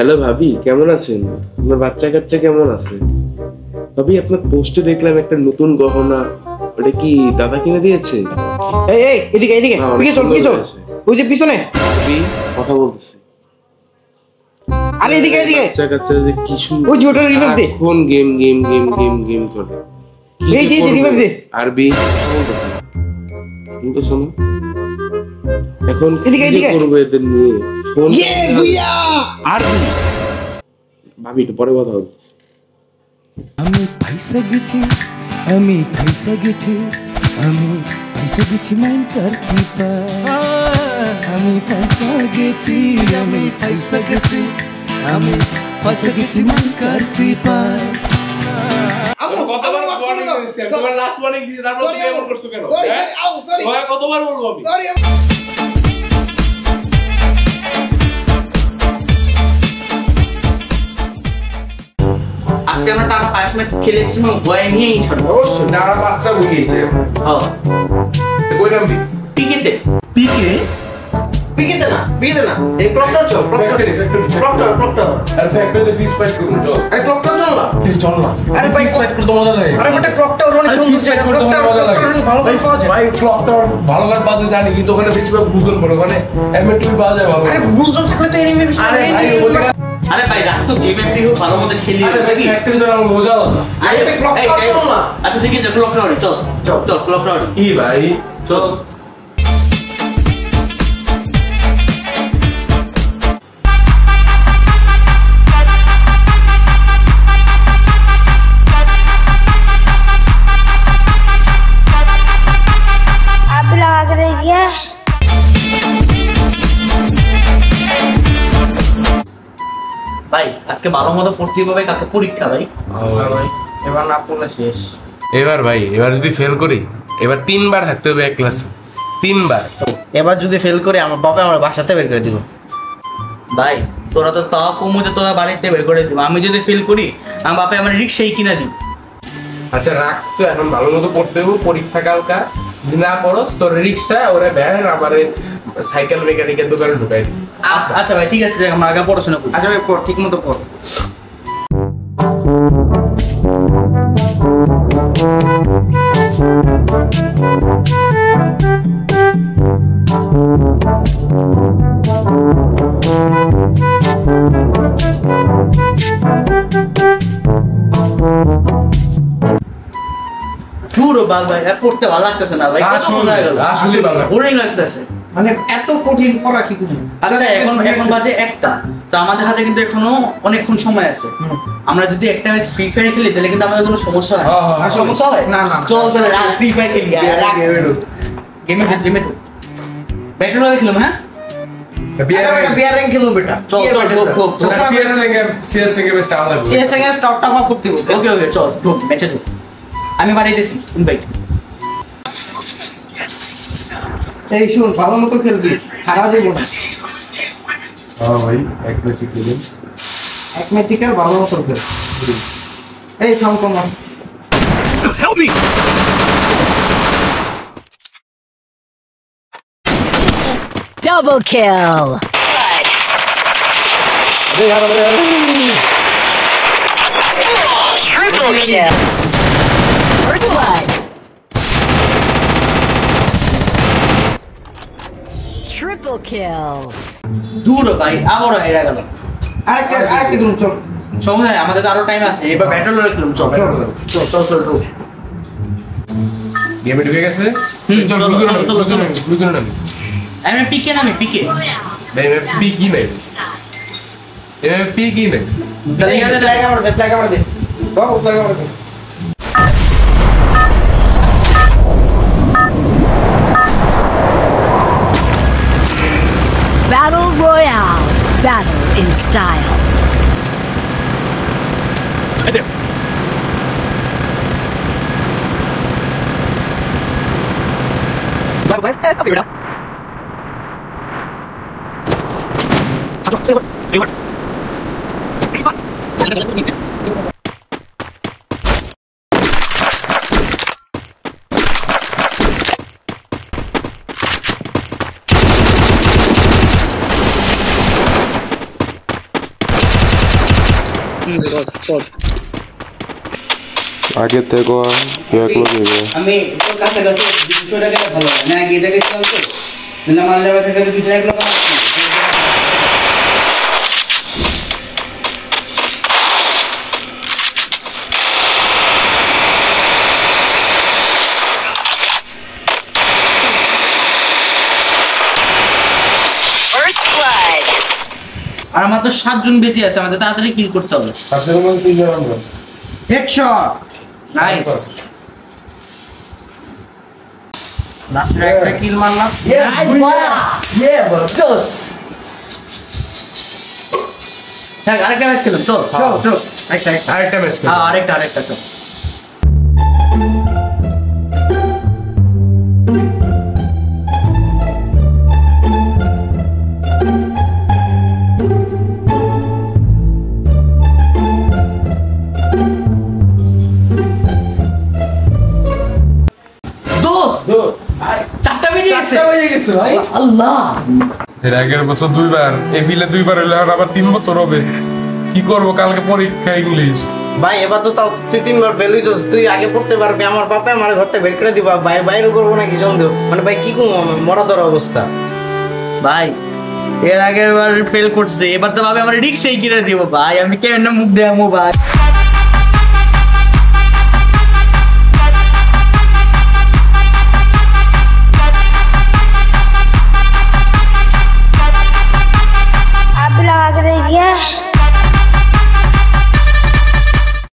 Hello ভাবি, কেমন আছেন? আপনার বাচ্চা কাচ্চা কেমন আছে? ভাবি, আপনার পোস্টে দেখলাম একটা নতুন গহনা, ওটা কি দাদা কিনে দিয়েছে? এই এই এদিকে এদিকে ওই যে পিছনে ভাবি কথা বলতেছে। আরে এদিকে এদিকে বাচ্চা কাচ্চা যে কিছু ওই যে ওটা রিভাইভ দে। কোন game game game game game করে এই যে রিভাইভ দে। আরবি কিন্তু শোনো, এখন এদিকে কি এদিকে করব এদের নিয়ে? ফোন বুইয়া আরবি ভাবি একটু পরে কথা বলছি। আমি পয়সা গেছি মাইন করছি আমি পয়সা গেছি মাইন করছি আমি কতবার ওয়ার্নিং দিয়েছি, তোমার লাস্ট ওয়ার্নিং দিয়েছি, তারপর তুমি এমন করছো কেন? সরি কতবার বলবো আমি? সরি আজকে আমরা টানা 5 ম্যাচ খেলেছি এবং বয় নিয়েই ছাড়বো। অবশ্যই টানা 5টা বুঝিয়েছে। হ্যাঁ কই নাম দিস? পিকেতে না এই ক্লকটা চল ক্লকটা আর ফ্যাক্টরিতে ফিস ফাইট করব চল। আরে ক্লকটা চল না চল না। আরে ভাই ফাইট করতে মজা লাগে। আরে ওটা ক্লকটা অনেক সুন্দর ফাইট করতে মজা লাগে। ভালো করে পাওয়া যায় ভাই ক্লকটা ভালো করে পাওয়া যায় জানি, কিন্তু ওখানে বেশিরভাগ গুগল করে, ওখানে এমএটুই পাওয়া যায় ভালো। আরে ব্লুজন থাকলে তো এনিমি বেশি। আরে ভাই ওটা আরে ভাই রাত তো যে ম্যাপটি হোক ভালো মতো খেলি। আরে ভাই ফ্যাক্টরি তো আমার মজা আলাদা। আরে ভাই ক্লকটা চল না। আচ্ছা ঠিক আছে ক্লকটা ওরে চল ক্লকটা ওরে কি ভাই চল। ভাই আজকে ভালো মতো পড়তে হবে, কালকে পরীক্ষা ভাই। এবার না পড়লে শেষ। এবার ভাই এবার যদি ফেল করি, এবার 3বার থাকতে হবে এক ক্লাসে, 3বার। এবার যদি ফেল করে আমার বাবা আমার বাসাতে বের করে দিব। ভাই তোরা তো তাও কমুতে তোরা বাড়িতে বের করে দিব। আমি যদি ফেল করি আমার বাপে আমার রিক্সাই কিনা দিই। আচ্ছা রাখ তো, এখন ভালো মতো পড়তে হবে, পরীক্ষা কালকা। যদি না পড়স তোর রিক্সা ওরা ভ্যান আমার সাইকেল মেকানিকের দোকানে ঢুকাই দিই। আচ্ছা ভাই ঠিক আছে, আমরা আগে পড়াশোনা করি। আচ্ছা ভাই পড়, ঠিক মতো পড়। পুরো বাল ভাই আর পড়তে ভালো লাগতেছে না ভাই, কত মজা হয়ে গেল। আসলে বাবা বোরিং লাগতেছে, মানে এত কঠিন পড়া কি করে? আচ্ছা এখন বাজে 1টা, তো আমাদের হাতে কিন্তু এখনো অনেকক্ষণ সময় আছে। আমরা যদি একটা ম্যাচ ফ্রি ফায়ার খেলি তাহলে কিন্তু আমাদের কোনো সমস্যা হয় না। আর সমস্যা হয় না চল তাহলে ফ্রি ফায়ার খেলি। গেমে ব্যাটল রয়্যাল খেলুম। হ্যাঁ বিয়ার র্যাঙ্ক খেলবো বেটা। চল সিএস থেকে বেস্ট আলাদা সিএস এর স্টকটা আপ করতে হবে। ওকে চল ঢুক ম্যাচে ঢুক। আমি পাঠাইতেছি ইনভাইট। এই শুন, ভালো মতো খেলবি, হারা যাবো না। হ্যাঁ ভাই এক ম্যাচ খেলুন, এক ম্যাচ খেল, ভালো মতো খেল। এই সাউন্ড কম। Help me! Double kill! Triple kill! First blood! Triple kill! দূর ভাই আবারও হেরে গেল। আরেকটা দিন চল। সময় হয়, আমাদের তো আরো টাইম আছে। এবার ব্যাটল রয়্যাল খেলুম। চল ঢুক। গেমে ঢুকে গেছে। চল ব্লু নাম। আমি পিকে নামে পিকে। ভাই পিকি নাই, পিকি নাই। ফ্ল্যাগ আমার দে। বাবু ফ্ল্যাগ আমার দে। Battle Royale! Battle in style! Right there. I'll figure it out. Stay alert. He's fine. আগে থেকে এক লগে আমি তোর কাছে কাছে 200 টাকা ভালো হয় না আগে দেখেছিলাম তো না মাল যাবে থেকে 200 টাকা কম First blood. আর আমাদের 7 জন বেঁচে আছে আমাদের তাড়াতাড়ি কিল করতে হবে আসলে মন কি জানো হেডশট নাইস লাস্টে একটা কিল মারলাম হ্যাঁ আরেকটা ম্যাচ খেলুন চল চল চল একটা আরেকটা ম্যাচ হ্যাঁ আরেকটা চল চারটা বেজে গেছে ভাই আল্লাহ এর আগের বছর 2 বার এই বিলে 2 বার হইলে আর আবার 3 বছর হবে কি করব কালকে পরীক্ষা ইংলিশ ভাই এবার তো তাও তুই 3 বার ফেল হইছস তুই আগে পড়তে পারবি আমার বাবা আমার ঘরতে বের করে দিবা বাইরে করবো নাকি সন্দেহ মানে ভাই কি করবো মরা ধরা অবস্থা ভাই এর আগের বার ফেল করছে এবার তো ভাবে আমার রিক্সাই কিনে দিব ভাই আমি কেমন মুখ দেখাবো ভাই